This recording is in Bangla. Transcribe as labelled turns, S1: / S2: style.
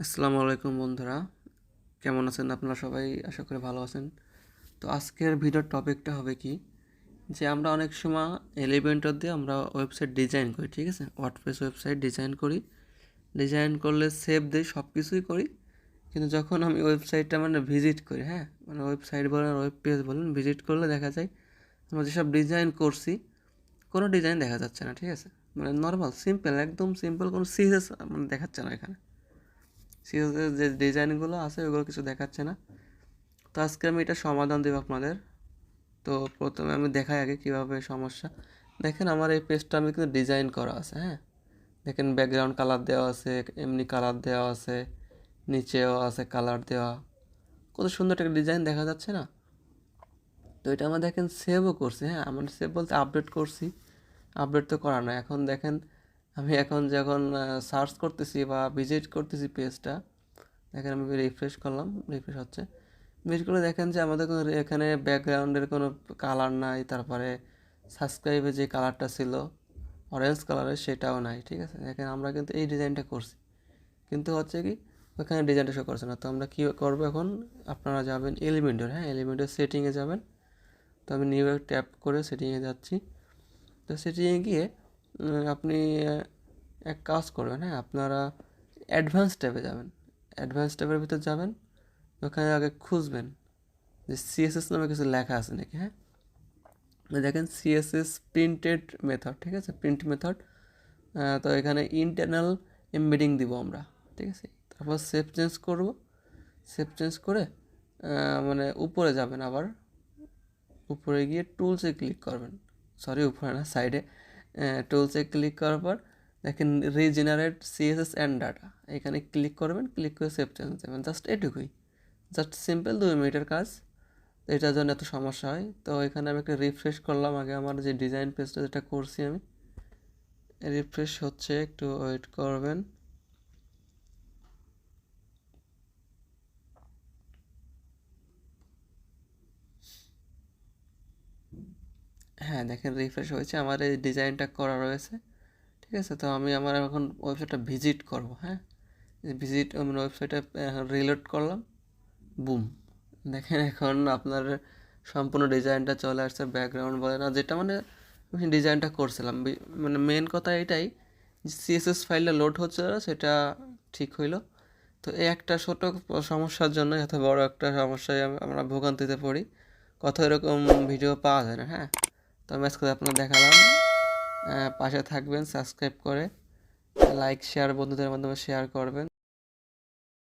S1: আসসালামু আলাইকুম বন্ধুরা, কেমন আছেন আপনারা সবাই? আশা করি ভালো আছেন। তো আজকের ভিডিওর টপিকটা হবে কি, যে আমরা অনেক সময় এলিমেন্টর দিয়ে আমরা ওয়েবসাইট ডিজাইন করি, ঠিক আছে? ওয়ার্ডপ্রেস ওয়েবসাইট ডিজাইন করি, ডিজাইন করলে সেভ দিই, সব কিছুই করি। কিন্তু যখন আমি ওয়েবসাইটটা ভিজিট করি, হ্যাঁ, ওয়েবসাইট বলেন ওয়েব পেজ বলেন, ভিজিট করলে দেখা যায় আমরা যেসব ডিজাইন করছি কোনো ডিজাইন দেখা যাচ্ছে না, ঠিক আছে? নর্মাল সিম্পল, একদম সিম্পল, কোনো সিরিয়াস দেখাচ্ছে না এখানে। সিরিজের যে ডিজাইনগুলো আছে ওগুলো কিছু দেখাচ্ছে না। তো আজকে আমি এটা সমাধান দেবো আপনাদের। তো প্রথমে আমি দেখাই আগে কীভাবে সমস্যা। দেখেন আমার এই পেজটা আমি কিন্তু ডিজাইন করা আছে, হ্যাঁ, দেখেন ব্যাকগ্রাউন্ড কালার দেওয়া আছে, এমনি কালার দেওয়া আছে, নিচেও আছে কালার দেওয়া, কত সুন্দর একটা ডিজাইন দেখা যাচ্ছে না? তো এটা আমার দেখেন সেভও করছি, হ্যাঁ, আমার সেভ বলতে আপডেট করছি, আপডেট তো করা না। এখন দেখেন আমি এখন যখন সার্চ করতেছি বা ভিজিট করতেছি পেজটা, দেখেন আমি রিফ্রেশ করলাম, রিফ্রেশ হচ্ছে। ভিজিট করে দেখেন যে আমাদের কোনো এখানে ব্যাকগ্রাউন্ডের কোনো কালার নাই, তারপরে সাবস্ক্রাইবে যে কালারটা ছিল অরেঞ্জ কালারের সেটাও নাই, ঠিক আছে? দেখেন আমরা কিন্তু এই ডিজাইনটা করছি, কিন্তু হচ্ছে কি ওখানে ডিজাইনটা শো করছে না। তো আমরা কী করবো এখন, আপনারা যাবেন এলিমেন্টর, হ্যাঁ, এলিমেন্টর সেটিংয়ে যাবেন। তো আমি নিউ ট্যাপ করে সেটিংয়ে যাচ্ছি। তো সেটিংয়ে গিয়ে আপনি এক কাজ করবেন, হ্যাঁ, আপনারা অ্যাডভান্স ট্যাবে যাবেন, অ্যাডভান্স ট্যাবের ভিতর যাবেন, ওখানে আগে খুঁজবেন যে সিএসএস নামে কিছু লেখা আছে নাকি, হ্যাঁ, দেখেন সিএসএস প্রিন্টেড মেথড, ঠিক আছে, প্রিন্ট মেথড। তো এখানে ইন্টারনাল এমবেডিং দিব আমরা, ঠিক আছে। তারপর সেভ চেঞ্জ করব, সেভ চেঞ্জ করে উপরে যাবেন, আবার উপরে গিয়ে টুলসে ক্লিক করবেন, সরি উপরে না, সাইডে, টুলসে ক্লিক করার পর দেখেন রিজেনারেট সিএসএস অ্যান্ড ডাটা, এখানে ক্লিক করবেন, ক্লিক করে সেভ চেঞ্জ দেবেন, জাস্ট এটুকুই, জাস্ট সিম্পল 2 মিনিটের কাজ। তো এটার জন্য এত সমস্যা হয়। তো এখানে আমি একটা রিফ্রেশ করলাম, আগে আমার যে ডিজাইন পেজটা যেটা করছি আমি, রিফ্রেশ হচ্ছে, একটু ওয়েট করবেন। হ্যাঁ, দেখেন রিফ্রেশ হয়েছে, আমার এই ডিজাইনটা করা রয়েছে, ঠিক আছে। তো আমি আমার এখন ওয়েবসাইটটা ভিজিট করব, হ্যাঁ, ভিজিট ওয়েবসাইটে রিলোড করলাম, বুম, দেখেন এখন আপনার সম্পূর্ণ ডিজাইনটা চলে আসছে, ব্যাকগ্রাউন্ড বলে না, যেটা আমি ডিজাইনটা করছিলাম। মেন কথা এটাই যে সিএসএস ফাইলটা লোড হচ্ছে না, সেটা ঠিক হইলো। তো এই একটা ছোটো সমস্যার জন্য এত বড় একটা সমস্যায় আমরা ভোগান্তিতে পড়ি, কত এরকম ভিডিও পাওয়া যায় না, হ্যাঁ। তো আমি আজকে আপনার দেখালাম, পাশে থাকবেন, সাবস্ক্রাইব করে লাইক শেয়ার বন্ধুদের মাধ্যমে শেয়ার করবেন।